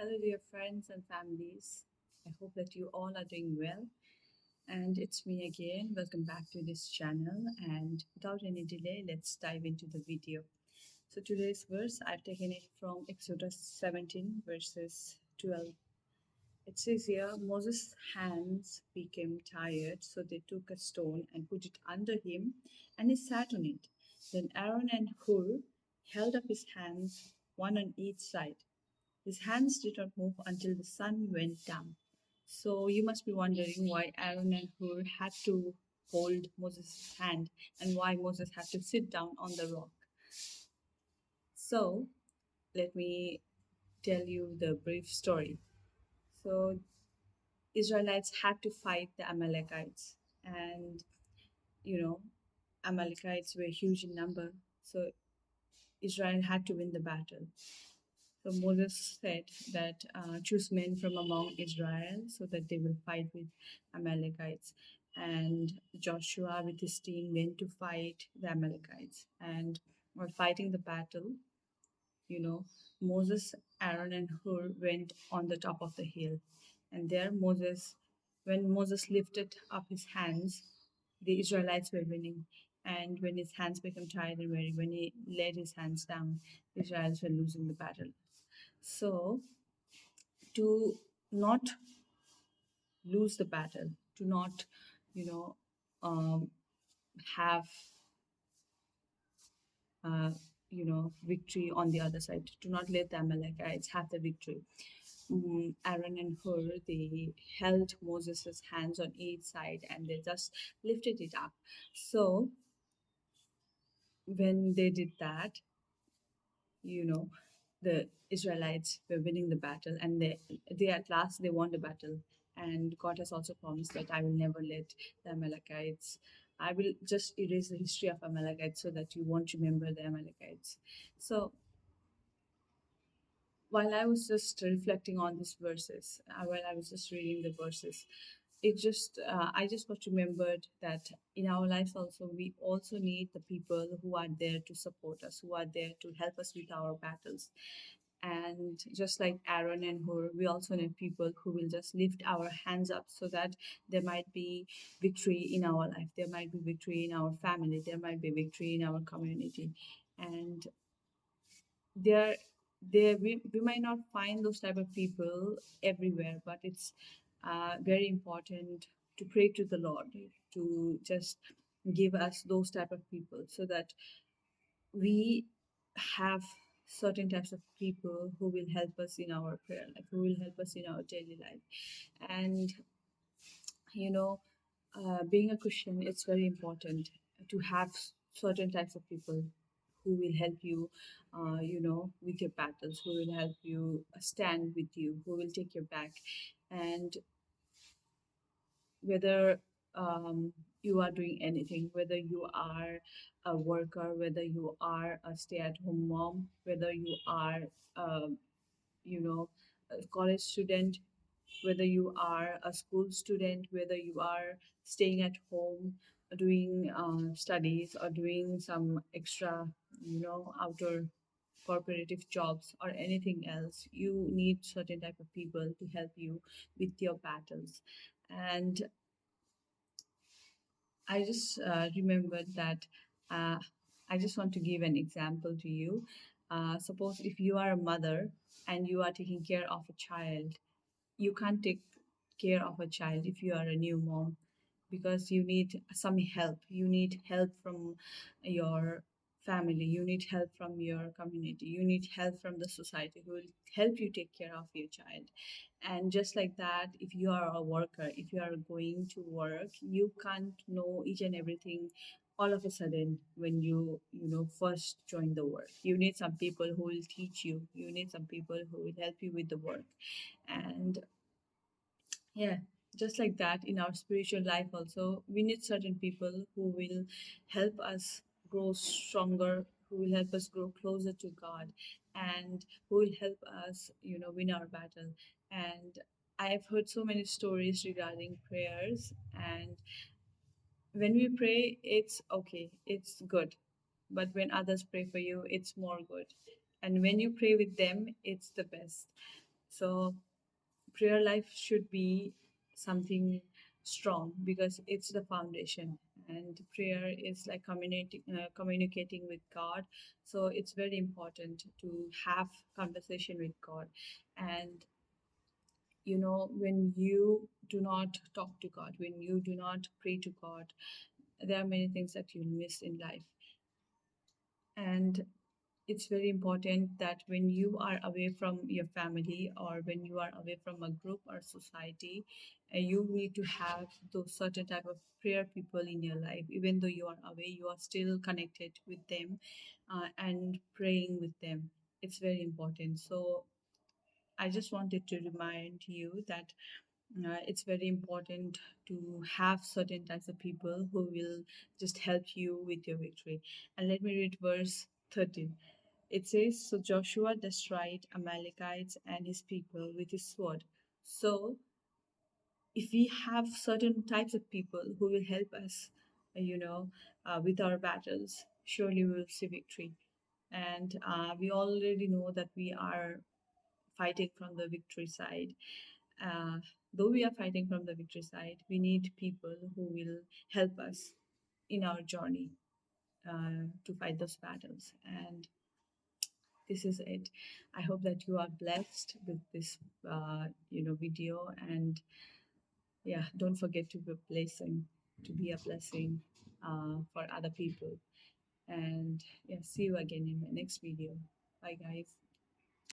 Hello, dear friends and families. I hope that you all are doing well. And it's me again. Welcome back to this channel. And without any delay, let's dive into the video. So, today's verse, I've taken it from Exodus 17, verses 12. It says here Moses' hands became tired, so they took a stone and put it under him, and he sat on it. Then Aaron and Hur held up his hands, one on each side. His hands did not move until the sun went down. So you must be wondering why Aaron and Hur had to hold Moses' hand and why Moses had to sit down on the rock. So let me tell you the brief story. So Israelites had to fight the Amalekites, and you know, Amalekites were huge in number. So Israel had to win the battle. So Moses said that choose men from among Israel so that they will fight with Amalekites. And Joshua with his team went to fight the Amalekites. And while fighting the battle, you know, Moses, Aaron, and Hur went on the top of the hill. And there, when Moses lifted up his hands, the Israelites were winning. And when his hands became tired and weary, when he laid his hands down, the Israelites were losing the battle. So, to not lose the battle, to not, you know, um, have, uh, victory on the other side, to not let the Amalekites have the victory. Aaron and Hur, they held Moses' hands on each side and they just lifted it up. So, when they did that, you know, the Israelites were winning the battle, and they at last they won the battle. And God has also promised that I will never let the Amalekites. I will just erase the history of Amalekites so that you won't remember the Amalekites. So while I was just reflecting on these verses, while I was just reading the verses, I just got remembered that in our lives also we also need the people who are there to support us, who are there to help us with our battles. And just like Aaron and Hur, we also need people who will just lift our hands up so that there might be victory in our life, there might be victory in our family, there might be victory in our community. And there we might not find those type of people everywhere, but it's very important to pray to the Lord to just give us those type of people so that we have certain types of people who will help us in our prayer life, who will help us in our daily life. And you know, being a Christian, it's very important to have certain types of people who will help you, with your battles, who will help you stand with you, who will take your back. And whether you are doing anything, whether you are a worker, whether you are a stay-at-home mom, whether you are, um, you know, a college student, whether you are a school student, whether you are staying at home, doing studies or doing some extra, outdoor corporative jobs or anything else, you need certain type of people to help you with your battles. And I just remembered that uh, I just want to give an example to you. Suppose if you are a mother and you are taking care of a child, you can't take care of a child if you are a new mom because you need some help. You need help from your family, you need help from your community, you need help from the society who will help you take care of your child. And just like that, if you are a worker, if you are going to work, you can't know each and everything all of a sudden when you first join the work. You need some people who will teach you, you need some people who will help you with the work. And yeah, just like that, in our spiritual life also, we need certain people who will help us grow stronger, who will help us grow closer to God, and who will help us, win our battle. And I have heard so many stories regarding prayers, and when we pray, it's okay, it's good. But when others pray for you, it's more good. And when you pray with them, it's the best. So prayer life should be something strong because it's the foundation, and prayer is like communicating with God. So it's very important to have conversation with God. And when you do not talk to God, when you do not pray to God, there are many things that you'll miss in life. And it's very important that when you are away from your family, or when you are away from a group or society, you need to have those certain type of prayer people in your life. Even though you are away, you are still connected with them, and praying with them. It's very important. So I just wanted to remind you that it's very important to have certain types of people who will just help you with your victory. And let me read verse 13. It says, "So Joshua destroyed Amalekites and his people with his sword." So, if we have certain types of people who will help us, with our battles, surely we will see victory. And we already know that we are fighting from the victory side. Uh, though we are fighting from the victory side, we need people who will help us in our journey to fight those battles. And this is it. I hope that you are blessed with this video. And yeah, don't forget to be a blessing for other people. And yeah, see you again in my next video. Bye guys.